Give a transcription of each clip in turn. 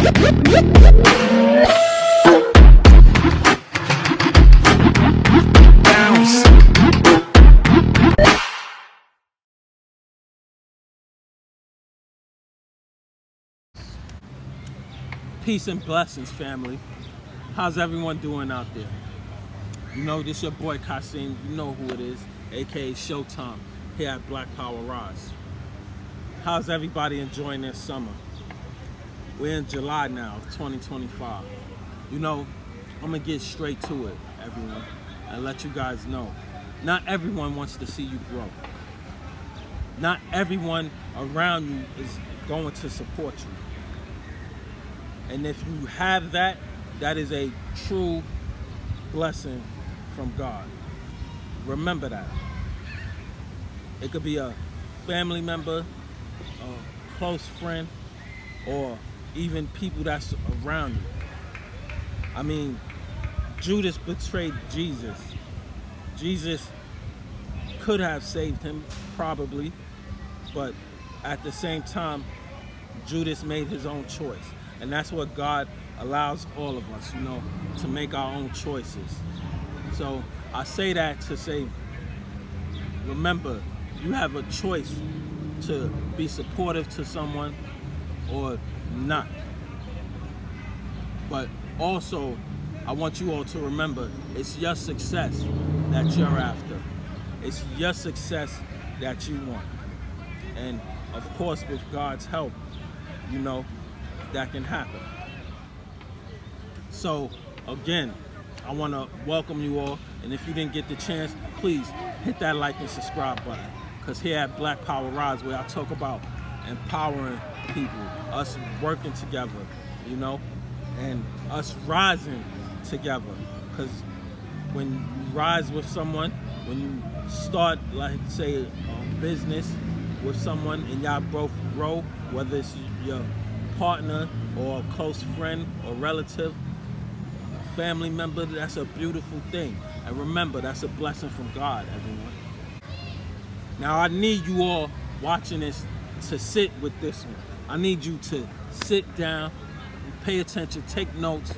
Peace and blessings, family. How's everyone doing out there? You know, this your boy Kasim. You know who it is, aka Showtime, here at BlackPowerCreations. How's everybody enjoying their summer? We're in July now of 2025. You know, I'm gonna get straight to it, everyone, and let you guys know. Not everyone wants to see you grow. Not everyone around you is going to support you. And if you have that, that is a true blessing from God. Remember that. It could be a family member, a close friend, or even people that's around you. I mean, Judas betrayed Jesus. Jesus could have saved him, probably, but at the same time, Judas made his own choice. And that's what God allows all of us, you know, to make our own choices. So I say that to say, remember, you have a choice to be supportive to someone or not. But also, I want you all to remember, it's your success that you're after. It's your success that you want. And of course, with God's help, you know, that can happen. So again, I want to welcome you all, and if you didn't get the chance, please hit that like and subscribe button, because here at BlackPowerCreations, where I talk about empowering people, us working together, you know, and us rising together. Because when you rise with someone, when you start, like, say, a business with someone and y'all both grow, whether it's your partner or a close friend or relative, a family member, that's a beautiful thing. And remember, that's a blessing from God, everyone. Now, I need you all watching this to sit with this one. I need you to sit down, pay attention, take notes,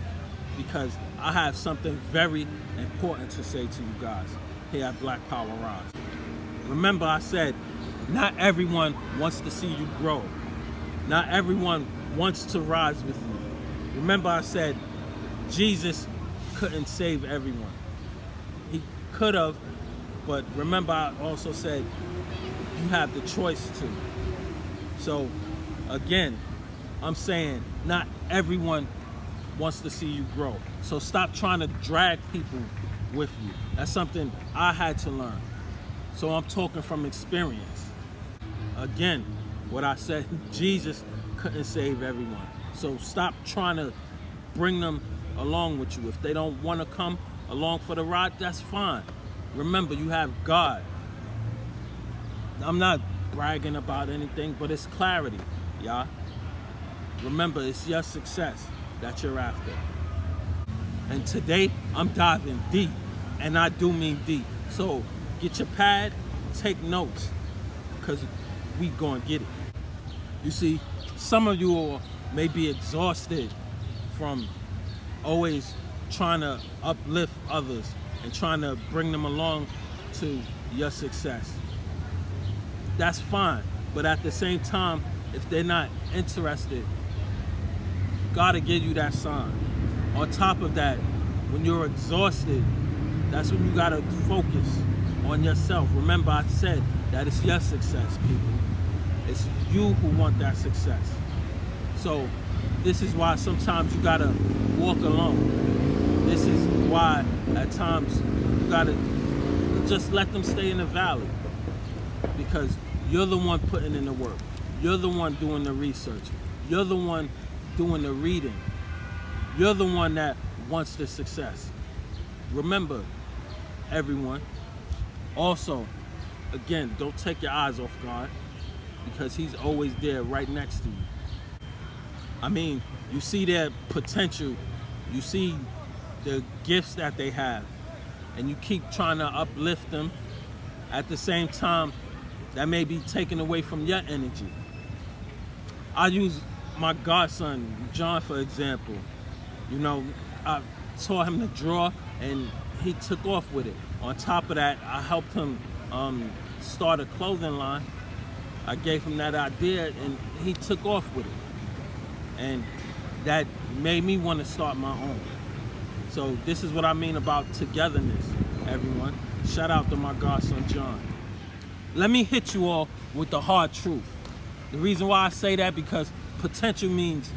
because I have something very important to say to you guys here at BlackPowerCreations. Remember, I said, not everyone wants to see you grow. Not everyone wants to rise with you. Remember, I said Jesus couldn't save everyone. He could have, but remember, I also said you have the choice to. So again, I'm saying not everyone wants to see you grow. So stop trying to drag people with you. That's something I had to learn. So I'm talking from experience. Again, what I said, Jesus couldn't save everyone. So stop trying to bring them along with you. If they don't want to come along for the ride, that's fine. Remember, you have God. I'm not bragging about anything, but it's clarity, y'all. Remember, it's your success that you're after. And today, I'm diving deep, and I do mean deep. So get your pad, take notes, because we gonna get it. You see, some of you all may be exhausted from always trying to uplift others and trying to bring them along to your success. That's fine, but at the same time, if they're not interested, gotta give you that sign. On top of that, when you're exhausted, that's when you gotta focus on yourself. Remember, I said that it's your success, people. It's you who want that success. So this is why sometimes you gotta walk alone. This is why at times you gotta just let them stay in the valley, because you're the one putting in the work. You're the one doing the research. You're the one doing the reading. You're the one that wants the success. Remember, everyone, also, again, don't take your eyes off God, because he's always there right next to you. I mean, you see their potential, you see the gifts that they have, and you keep trying to uplift them. At the same time, that may be taken away from your energy. I use my godson, John, for example, you know, I taught him to draw and he took off with it. On top of that, I helped him start a clothing line. I gave him that idea and he took off with it. And that made me want to start my own. So this is what I mean about togetherness, everyone. Shout out to my godson, John. Let me hit you all with the hard truth. The reason why I say that, because potential means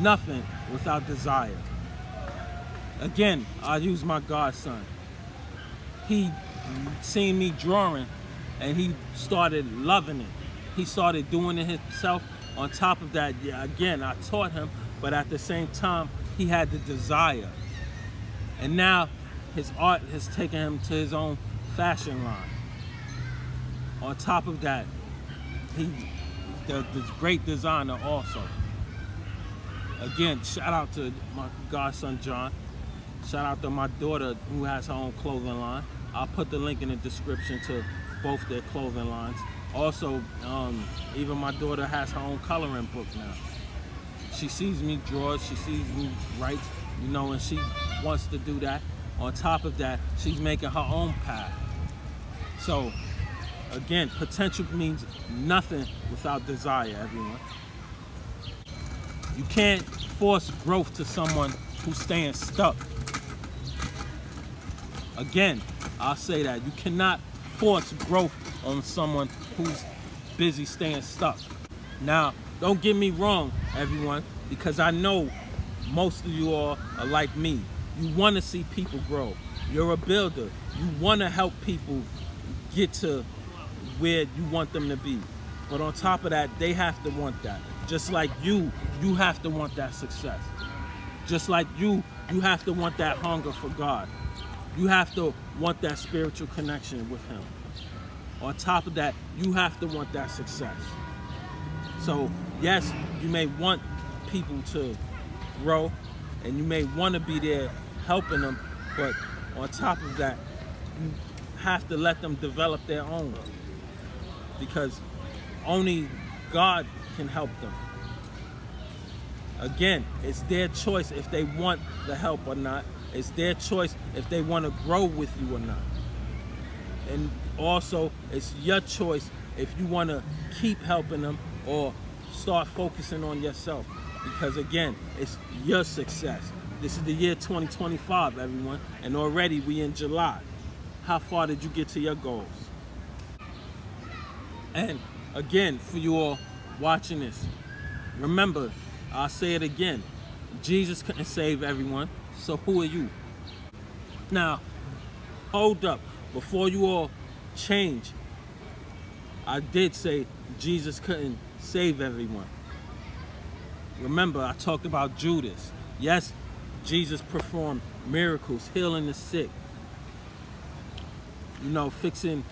nothing without desire. Again, I use my godson. He seen me drawing and he started loving it. He started doing it himself. On top of that, yeah, again, I taught him, but at the same time, he had the desire. And now his art has taken him to his own fashion line. On top of that, he's the great designer also. Again, shout out to my godson, John. Shout out to my daughter who has her own clothing line. I'll put the link in the description to both their clothing lines. Also, even my daughter has her own coloring book now. She sees me draw, she sees me write, you know, and she wants to do that. On top of that, she's making her own path. So, again, potential means nothing without desire, everyone. You can't force growth to someone who's staying stuck. Again, I'll say that. You cannot force growth on someone who's busy staying stuck. Now, don't get me wrong, everyone, because I know most of you all are like me. You want to see people grow. You're a builder. You want to help people get to where you want them to be. But on top of that, they have to want that. Just like you have to want that success. Just like you have to want that hunger for God. You have to want that spiritual connection with Him. On top of that, you have to want that success. So, yes, you may want people to grow, and you may want to be there helping them, but on top of that, you have to let them develop their own. Because only God can help them. Again, it's their choice if they want the help or not. It's their choice if they want to grow with you or not. And also, it's your choice if you want to keep helping them or start focusing on yourself. Because again, it's your success. This is the year 2025, everyone, and already we in July. How far did you get to your goals? And again, for you all watching this, remember, I'll say it again, Jesus couldn't save everyone, so who are you? Now, hold up, before you all change, I did say Jesus couldn't save everyone. Remember, I talked about Judas. Yes, Jesus performed miracles, healing the sick, you know, fixing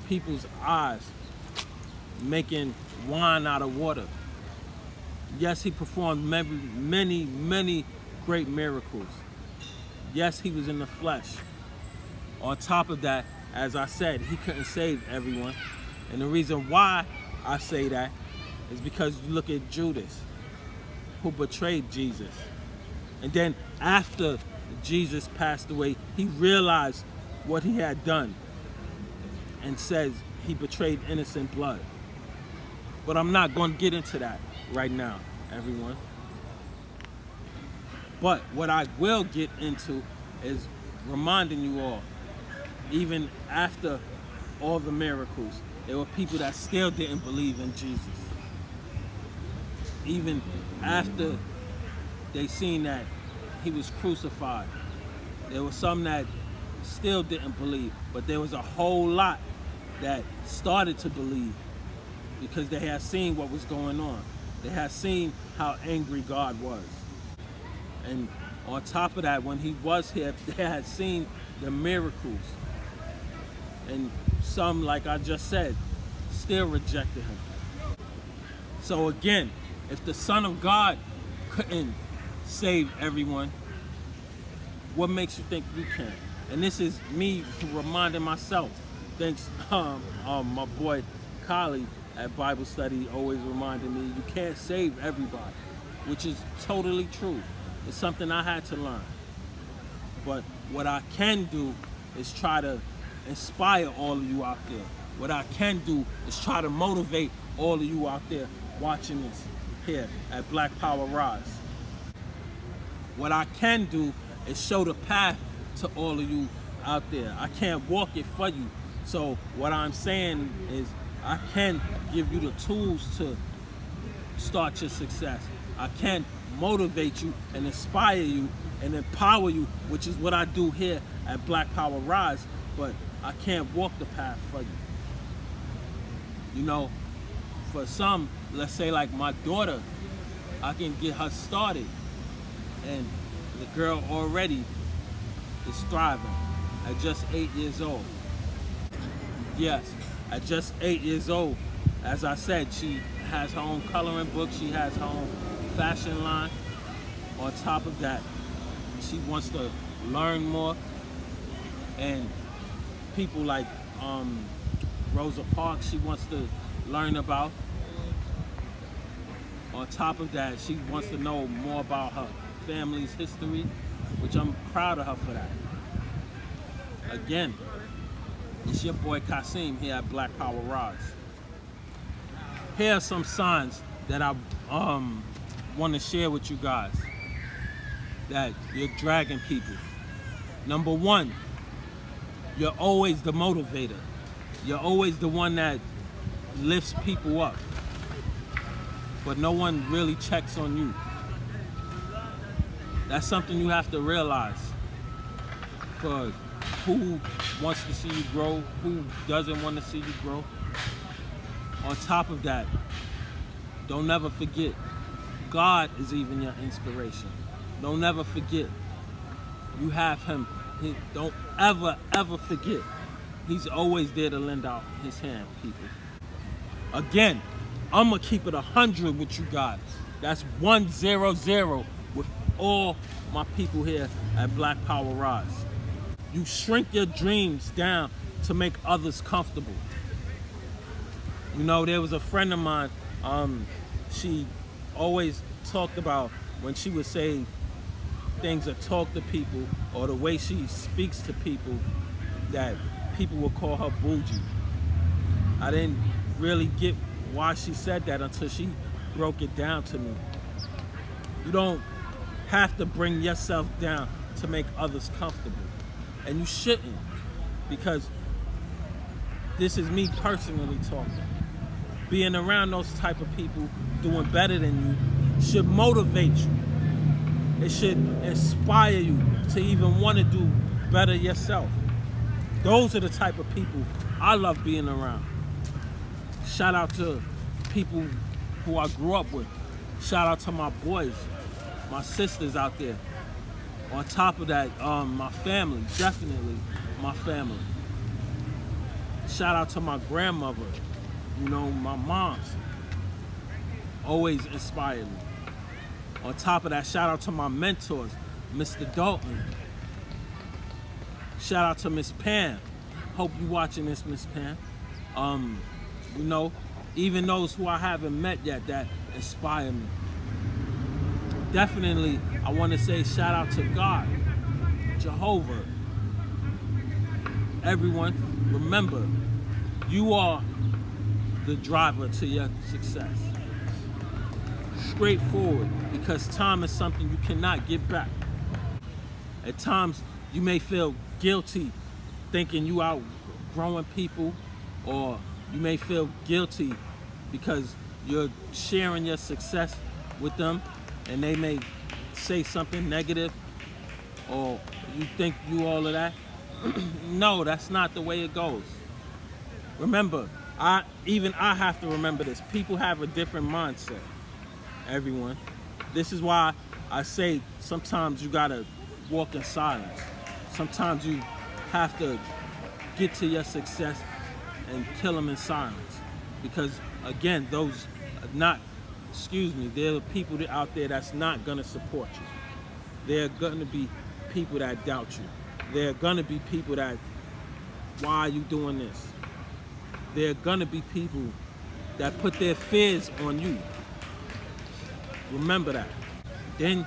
people's eyes, making wine out of water. Yes, he performed many great miracles. Yes, he was in the flesh. On top of that, as I said, he couldn't save everyone. And the reason why I say that is because you look at Judas, who betrayed Jesus. And then after Jesus passed away, he realized what he had done and says he betrayed innocent blood. But I'm not going to get into that right now, everyone. But what I will get into is reminding you all, even after all the miracles, there were people that still didn't believe in Jesus. Even after they seen that he was crucified, there were some that still didn't believe, but there was a whole lot that started to believe because they had seen what was going on. They had seen how angry God was. And on top of that, when he was here, they had seen the miracles. And some, like I just said, still rejected him. So again, if the Son of God couldn't save everyone, what makes you think you can? And this is me reminding myself. Thanks, my boy Kali at Bible study always reminded me, you can't save everybody. which is totally true. It's something I had to learn. But what I can do is try to inspire all of you out there. What I can do is try to motivate all of you out there watching this here at Black Power Rise. What I can do is show the path to all of you out there. I can't walk it for you. So what I'm saying is I can give you the tools to start your success. I can motivate you and inspire you and empower you, which is what I do here at Black Power Rise, but I can't walk the path for you. You know, for some, let's say like my daughter, I can get her started, and the girl already is thriving at just 8 years old. Yes, at just 8 years old, as I said, she has her own coloring book, she has her own fashion line. On top of that, she wants to learn more, and people like Rosa Parks, she wants to learn about. On top of that, she wants to know more about her family's history, which I'm proud of her for that. Again, it's your boy Kasim here at Black Power Rise. Here are some signs that I want to share with you guys that you're dragging people. Number one, you're always the motivator. You're always the one that lifts people up, but no one really checks on you. That's something you have to realize. For who wants to see you grow, who doesn't want to see you grow. On top of that, don't never forget, God is even your inspiration. Don't never forget, you have him. Don't ever, ever forget. He's always there to lend out his hand, people. Again, I'm going to keep it 100 with you guys. That's 100 with all my people here at Black Power Rise. You shrink your dreams down to make others comfortable. You know, there was a friend of mine, she always talked about when she would say things or talk to people, or the way she speaks to people, that people would call her bougie. I didn't really get why she said that until she broke it down to me. You don't have to bring yourself down to make others comfortable. And you shouldn't, because this is me personally talking. Being around those type of people doing better than you should motivate you. It should inspire you to even want to do better yourself. Those are the type of people I love being around. Shout out to people who I grew up with. Shout out to my boys, my sisters out there. On top of that, my family, definitely my family. Shout out to my grandmother, you know, my moms. Always inspired me. On top of that, shout out to my mentors, Mr. Dalton. Shout out to Miss Pam. Hope you watching this, Miss Pam. You know, even those who I haven't met yet that inspire me. Definitely, I want to say shout out to God, Jehovah. Everyone, remember, you are the driver to your success. Straightforward, because time is something you cannot get back. At times, you may feel guilty thinking you outgrowing people, or you may feel guilty because you're sharing your success with them and they may say something negative, or you think you all of that. No, that's not the way it goes. Remember, I have to remember this. People have a different mindset, everyone. This is why I say sometimes you gotta walk in silence. Sometimes you have to get to your success and kill them in silence. Because again, those are not, there are people out there that's not gonna support you. There are gonna be people that doubt you. There are gonna be people that, why are you doing this? There are gonna be people that put their fears on you. Remember that. Then,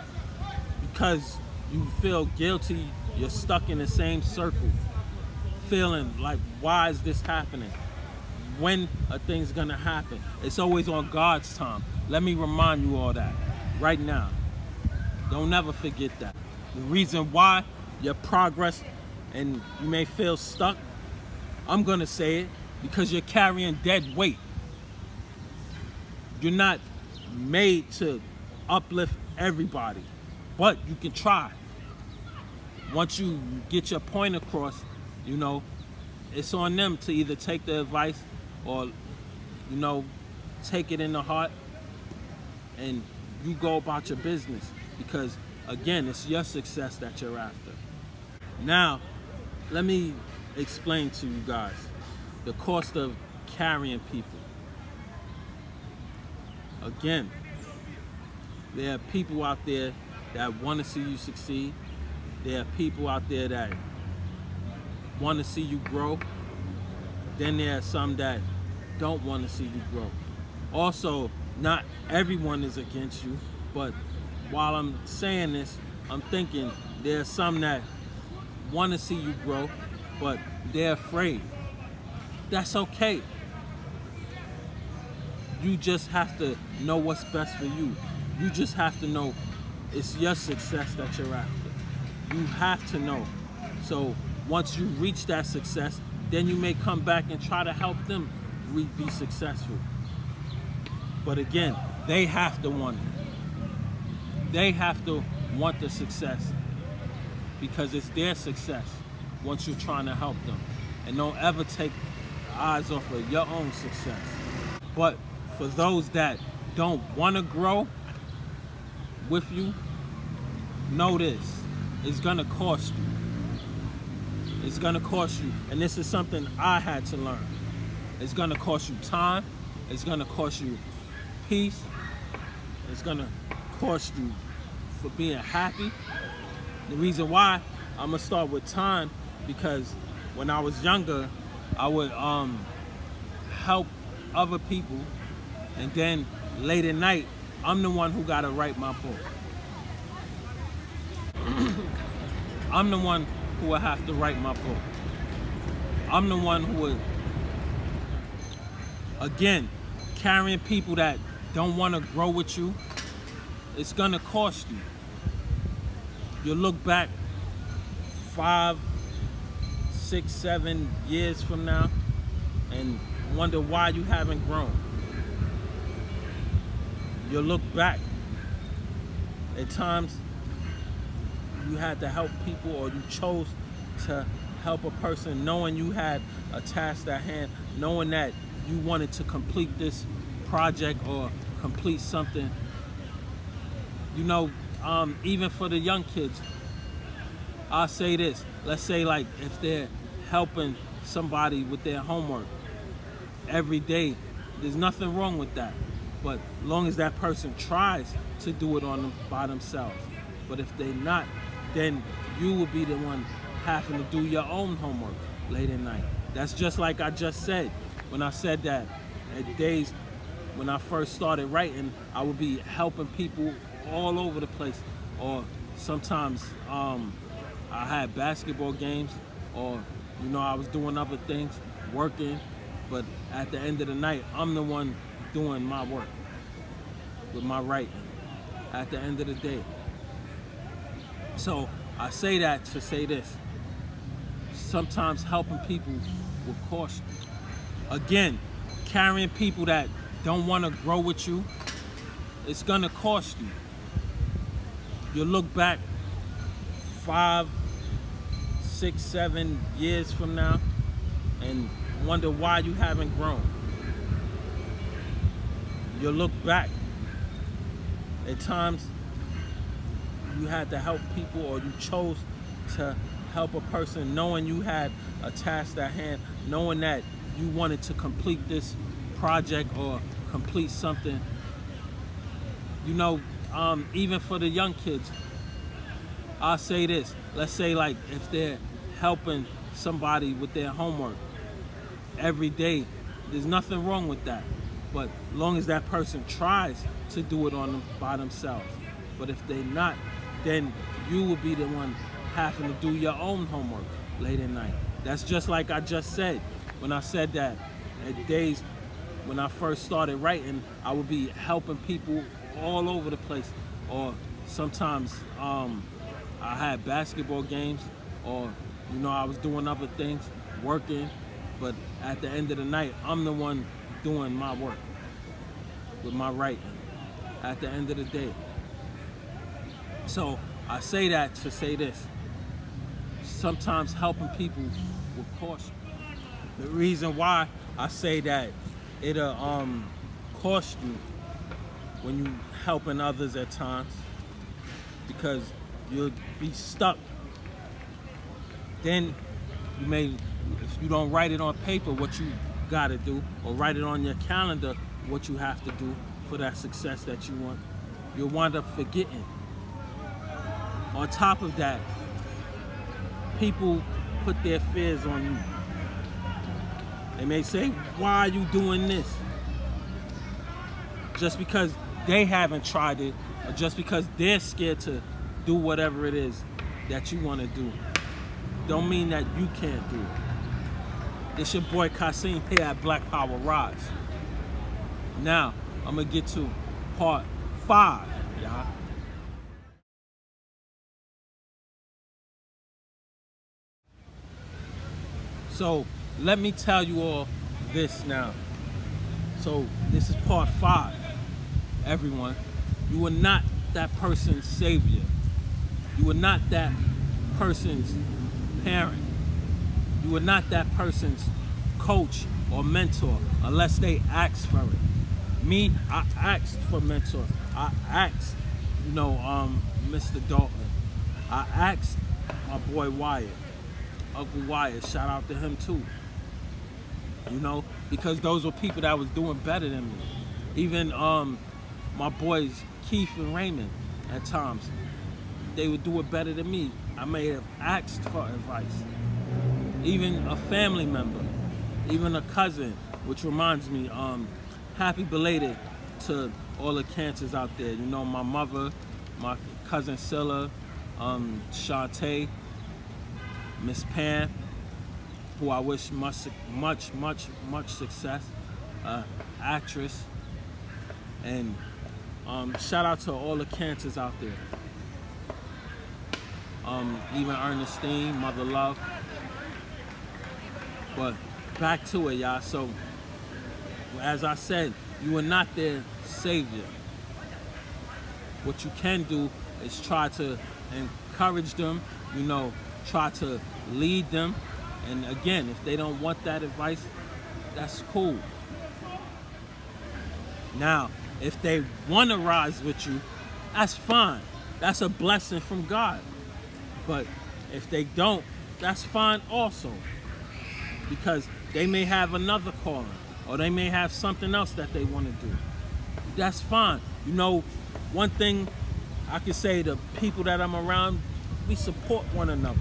because you feel guilty, you're stuck in the same circle, feeling like, why is this happening? When a thing's gonna happen? It's always on God's time. Let me remind you all that right now. Don't never forget that. The reason why your progress and you may feel stuck, I'm gonna say it, because you're carrying dead weight. You're not made to uplift everybody, but you can try. Once you get your point across, you know, it's on them to either take the advice or, you know, take it in the heart and you go about your business, because again, it's your success that you're after. Now, let me explain to you guys the cost of carrying people. Again, there are people out there that want to see you succeed. There are people out there that want to see you grow. Then there are some that don't want to see you grow. Also, not everyone is against you, but while I'm saying this, I'm thinking there are some that want to see you grow, but they're afraid. That's okay. You just have to know what's best for you. You just have to know it's your success that you're after. You have to know. So once you reach that success, then you may come back and try to help them be successful. But again, they have to want it. They have to want the success, because it's their success once you're trying to help them. And don't ever take eyes off of your own success. But for those that don't want to grow with you, know this, it's gonna cost you. It's gonna cost you, and this is something I had to learn. It's gonna cost you time, it's gonna cost you peace, it's gonna cost you for being happy. The reason why I'm gonna start with time, because when I was younger, I would help other people, and then late at night, I'm the one who gotta write my book. I'm the one who will have to write my book. I'm the one who would, again, carrying people that don't want to grow with you, it's gonna cost you. You'll look back 5, 6, 7 years from now and wonder why you haven't grown. You'll look back at times you had to help people, or you chose to help a person knowing you had a task at hand, knowing that you wanted to complete this project or complete something. You know, even for the young kids, I'll say this. Let's say, like, if they're helping somebody with their homework every day, there's nothing wrong with that. But as long as that person tries to do it by themselves. But if they're not, then you will be the one having to do your own homework late at night. That's just like I just said when I said that at days when I first started writing, I would be helping people all over the place. Or sometimes I had basketball games, or you know, I was doing other things, working, but at the end of the night, I'm the one doing my work with my writing at the end of the day. So I say that to say this. Sometimes helping people will cost you. Again, carrying people that don't want to grow with you, it's gonna cost you. You'll look back 5, 6, 7 years from now and wonder why you haven't grown. You'll look back at times you had to help people, or you chose to help a person knowing you had a task at hand, knowing that you wanted to complete this project or complete something. You know, even for the young kids, I'll say this. Let's say, like, if they're helping somebody with their homework every day, there's nothing wrong with that. But long as that person tries to do it on them by themselves. But if they not, then you will be the one having to do your own homework late at night. That's just like I just said when I said that at days when I first started writing, I would be helping people all over the place. Or sometimes I had basketball games, or I was doing other things, working. But at the end of the night, I'm the one doing my work with my writing at the end of the day. So I say that to say this. Sometimes helping people will cost you. The reason why I say that it'll cost you when you helping others at times, because you'll be stuck. Then you may, if you don't write it on paper what you gotta do, or write it on your calendar what you have to do for that success that you want, you'll wind up forgetting. On top of that, people put their fears on you. They may say, why are you doing this? Just because they haven't tried it, or just because they're scared to do whatever it is that you want to do, don't mean that you can't do it. It's your boy Kasim here at Black Power Rise. Now, I'm going to get to part 5, y'all. So, let me tell you all this now. So, this is part 5. Everyone, you are not that person's savior. You are not that person's parent. You are not that person's coach or mentor unless they ask for it. Me, I asked for mentors. I asked, Mr. Dalton. I asked my boy Wyatt, Uncle Wyatt, shout out to him too. Because those were people that was doing better than me. Even my boys Keith and Raymond, at times, they would do it better than me. I may have asked for advice. Even a family member, even a cousin, which reminds me, happy belated to all the cancers out there. My mother, my cousin Scylla, Shantae, Miss Pam, who I wish much success, actress, and shout out to all the cancers out there. Even Ernestine, Mother Love. But back to it, y'all. So, as I said, you are not their savior. What you can do is try to encourage them, try to lead them. And again, if they don't want that advice, that's cool. Now, if they want to rise with you, that's fine. That's a blessing from God. But if they don't, that's fine also. Because they may have another calling, or they may have something else that they want to do. That's fine. One thing I can say to people that I'm around, we support one another.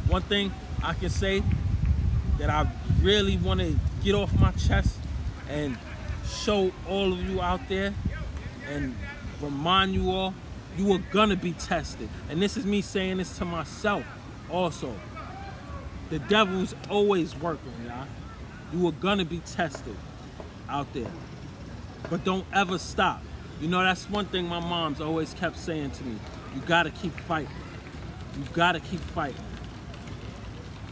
One thing I can say that I really want to get off my chest and show all of you out there and remind you all, you are gonna be tested. And this is me saying this to myself also. The devil's always working, y'all. You are gonna be tested out there. But don't ever stop. That's one thing my mom's always kept saying to me. You gotta keep fighting. You gotta keep fighting.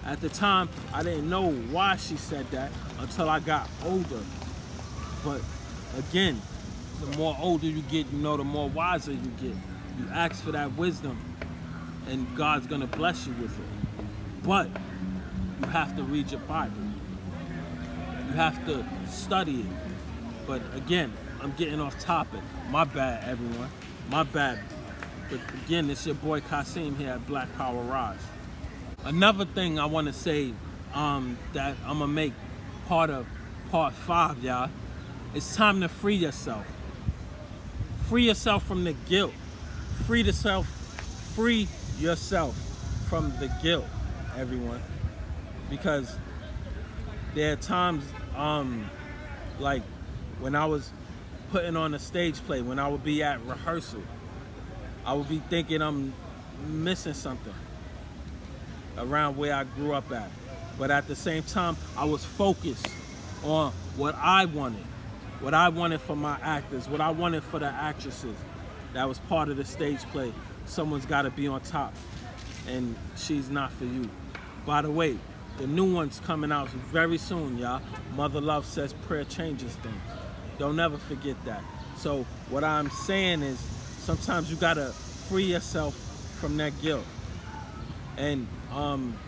At the time, I didn't know why she said that until I got older. But again, the more older you get, the more wiser you get. You ask for that wisdom, and God's gonna bless you with it. But you have to read your Bible. You have to study it. But again, I'm getting off topic. My bad, everyone. My bad. But again, it's your boy Kasim here at Black Power Rise. Another thing I want to say that I'm going to make part of part 5, y'all. It's time to free yourself. Free yourself from the guilt. Free yourself from the guilt, everyone. Because there are times like when I was putting on a stage play, when I would be at rehearsal, I would be thinking I'm missing something around where I grew up at. But at the same time, I was focused on what I wanted for my actors, what I wanted for the actresses. That was part of the stage play. Someone's got to be on top, and she's not for you. By the way, the new one's coming out very soon, y'all. Mother Love Says Prayer Changes Things. Don't ever forget that. So what I'm saying is, sometimes you gotta free yourself from that guilt. And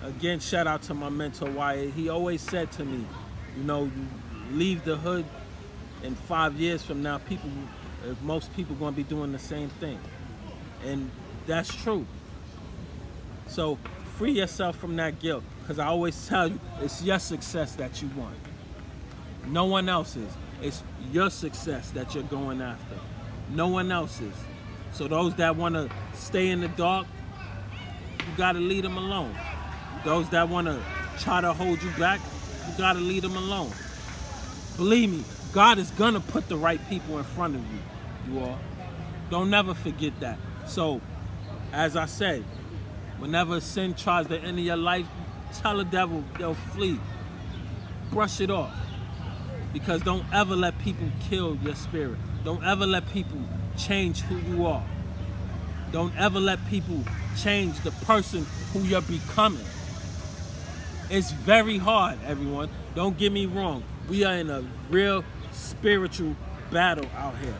again, shout out to my mentor Wyatt. He always said to me, you know, you leave the hood, and 5 years from now, most people gonna be doing the same thing. And that's true. So free yourself from that guilt, because I always tell you, it's your success that you want. No one else's. It's your success that you're going after. No one else's. So those that want to stay in the dark, you got to leave them alone. Those that want to try to hold you back, you got to leave them alone. Believe me, God is going to put the right people in front of you, you all. Don't never forget that. So, as I said, whenever sin tries to enter your life, tell the devil they'll flee. Brush it off. Because don't ever let people kill your spirit. Don't ever let people change who you are. Don't ever let people change the person who you're becoming. It's very hard, everyone. Don't get me wrong. We are in a real spiritual battle out here.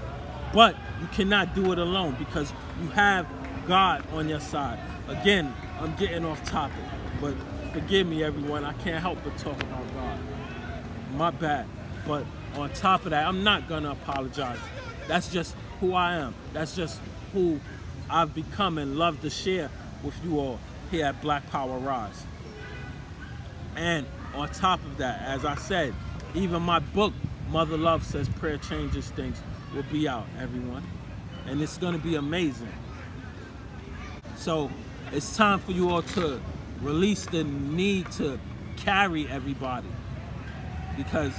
But you cannot do it alone, because you have God on your side. Again, I'm getting off topic, but forgive me, everyone. I can't help but talk about God. My bad. But on top of that, I'm not gonna apologize. That's just who I am. That's just who I've become and love to share with you all here at Black Power Rise. And on top of that, as I said, even my book, Mother Love Says Prayer Changes Things, will be out, everyone. And it's gonna be amazing. So it's time for you all to release the need to carry everybody, because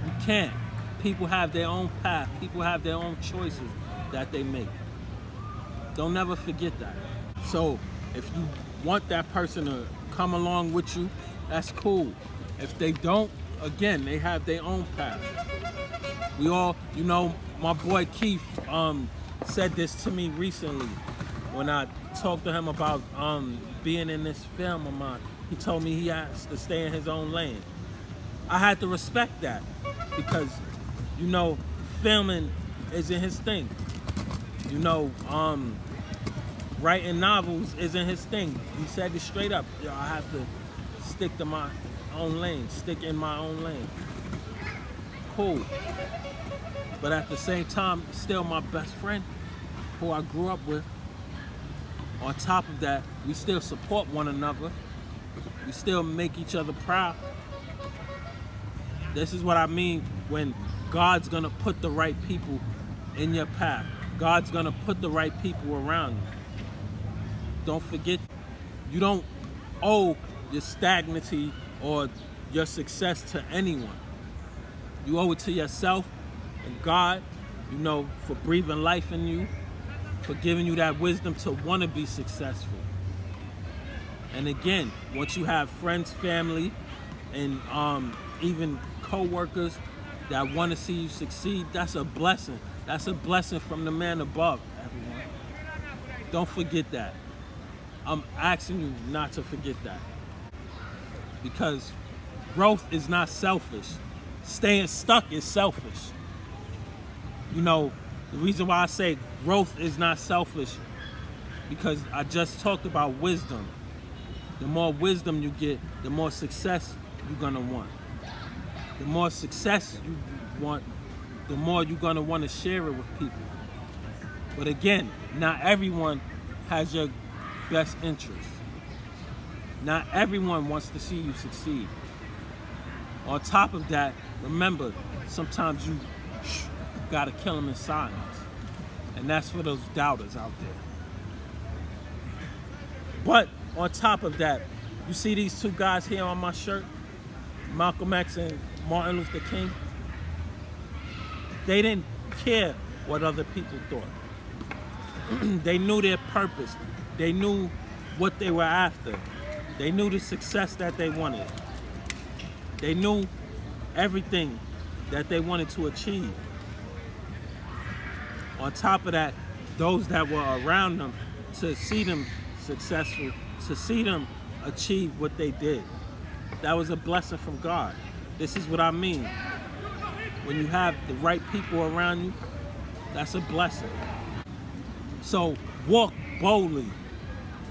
you can't. People have their own path. People have their own choices that they make. Don't never forget that. So if you want that person to come along with you, that's cool. If they don't, again, they have their own path. We all, you know, my boy Keith said this to me recently when I talked to him about being in this film of mine. He told me he has to stay in his own lane. I had to respect that, because, you know, filming isn't his thing. You know, writing novels isn't his thing. He said it straight up. Yo, I have to stick to my own lane, stick in my own lane. Cool. But at the same time, still my best friend, who I grew up with. On top of that, we still support one another. We still make each other proud. This is what I mean when God's gonna put the right people in your path. God's gonna put the right people around you. Don't forget, you don't owe your stagnancy or your success to anyone. You owe it to yourself and God, you know, for breathing life in you, for giving you that wisdom to want to be successful. And again, once you have friends, family, and even co-workers that want to see you succeed, that's a blessing. That's a blessing from the man above, everyone. Don't forget that. I'm asking you not to forget that. Because growth is not selfish. Staying stuck is selfish. You know, the reason why I say growth is not selfish, because I just talked about wisdom. The more wisdom you get, the more success you're gonna want. The more success you want, the more you're gonna want to share it with people. But again, not everyone has your best interest. Not everyone wants to see you succeed. On top of that, remember, sometimes you gotta kill them in silence. And that's for those doubters out there. But on top of that, you see these two guys here on my shirt, Malcolm X and Martin Luther King. They didn't care what other people thought. They knew their purpose. They knew what they were after. They knew the success that they wanted. They knew everything that they wanted to achieve. On top of that, those that were around them, to see them successful, to see them achieve what they did, that was a blessing from God. This is what I mean. When you have the right people around you, that's a blessing. So walk boldly,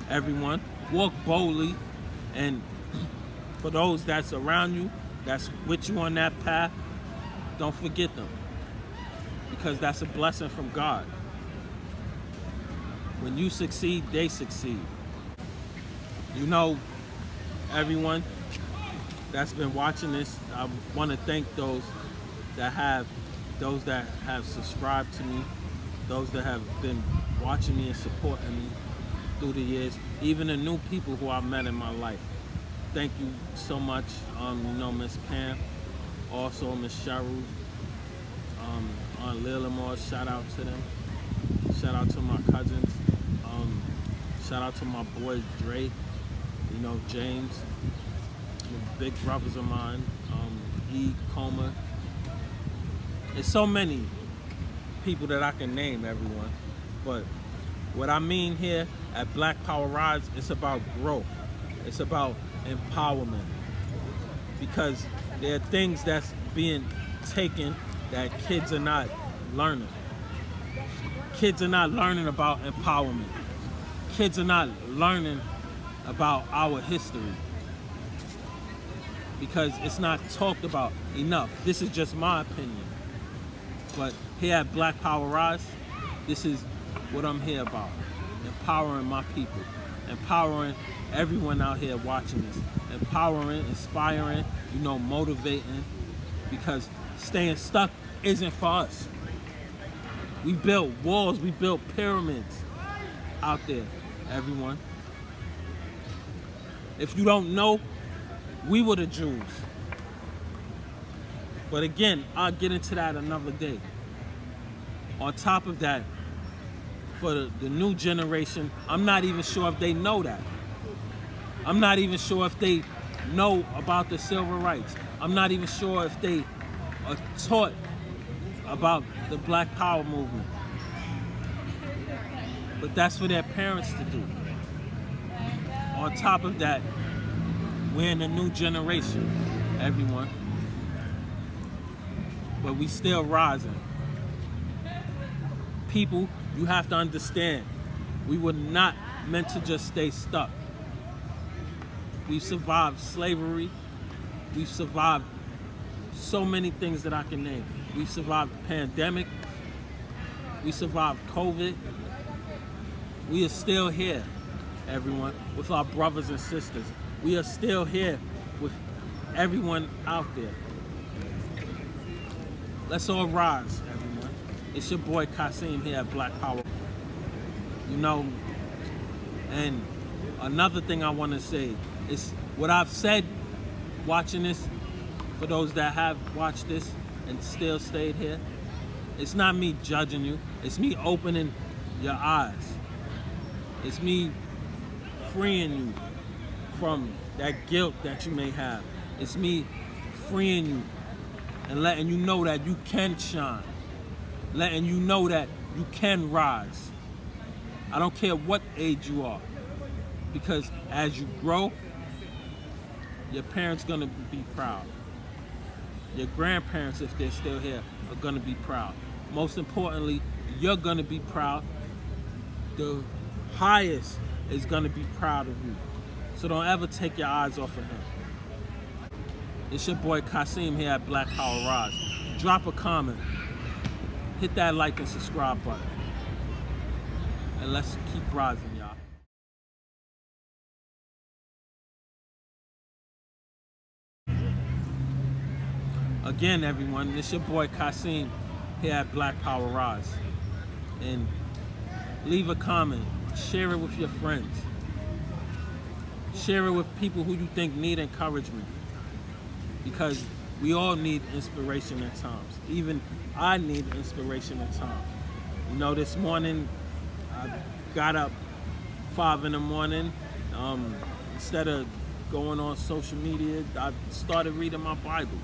everyone. Walk boldly. And for those that's around you, that's with you on that path, don't forget them, because that's a blessing from God. When you succeed, they succeed. You know, everyone that's been watching this, I want to thank those that have subscribed to me, those that have been watching me and supporting me through the years, even the new people who I've met in my life. Thank you so much. You know, Miss Pam, also Miss Cheryl, Aunt Lilamore, shout out to them. Shout out to my cousins. Shout out to my boy Dre, you know, James, big brothers of mine, E, Coma. There's so many people that I can name, everyone. But what I mean here at Black Power Rise, it's about growth. It's about empowerment. Because there are things that's being taken that kids are not learning. Kids are not learning about empowerment. Kids are not learning about our history, because it's not talked about enough. This is just my opinion. But here at Black Power Rise, this is what I'm here about. Empowering my people. Empowering everyone out here watching this. Empowering, inspiring, you know, motivating. Because staying stuck isn't for us. We built walls, we built pyramids out there, everyone. If you don't know, we were the Jews. But again, I'll get into that another day. On top of that, for the new generation, I'm not even sure if they know that. I'm not even sure if they know about the civil rights. I'm not even sure if they are taught about the Black Power movement. But that's for their parents to do. On top of that, we're in a new generation, everyone. But we still rising. People, you have to understand, we were not meant to just stay stuck. We've survived slavery. We've survived so many things that I can name. We survived the pandemic. We survived COVID. We are still here, everyone, with our brothers and sisters. We are still here with everyone out there. Let's all rise, everyone. It's your boy Kasim here at Black Power. You know, and another thing I want to say is what I've said watching this, for those that have watched this and still stayed here. It's not me judging you. It's me opening your eyes. It's me freeing you from that guilt that you may have. It's me freeing you and letting you know that you can shine. Letting you know that you can rise. I don't care what age you are. Because as you grow, your parents gonna be proud. Your grandparents, if they're still here, are gonna be proud. Most importantly, you're gonna be proud. The highest is gonna be proud of you. So don't ever take your eyes off of him. It's your boy Kasim here at Black Power Rise. Drop a comment. Hit that like and subscribe button. And let's keep rising, y'all. Again, everyone, it's your boy Kasim here at Black Power Rise. And leave a comment. Share it with your friends. Share it with people who you think need encouragement. Because We all need inspiration at times. Even I need inspiration at times. You know, this morning I got up 5 in the morning. Instead of going on social media, I started reading my Bible.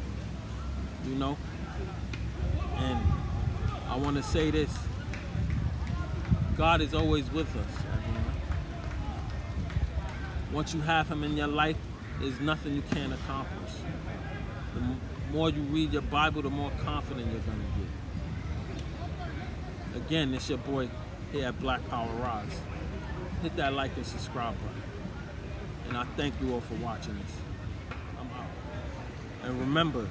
You know, and I want to say this: God is always with us. Once you have Him in your life, there's nothing you can't accomplish. The more you read your Bible, the more confident you're going to get. Again, it's your boy here at Black Power Rise. Hit that like and subscribe button. And I thank you all for watching this. I'm out. And remember,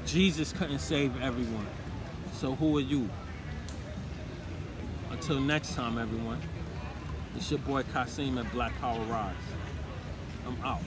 Jesus couldn't save everyone. So who are you? Until next time, everyone. It's your boy Kasim at Black Power Rise. I'm out.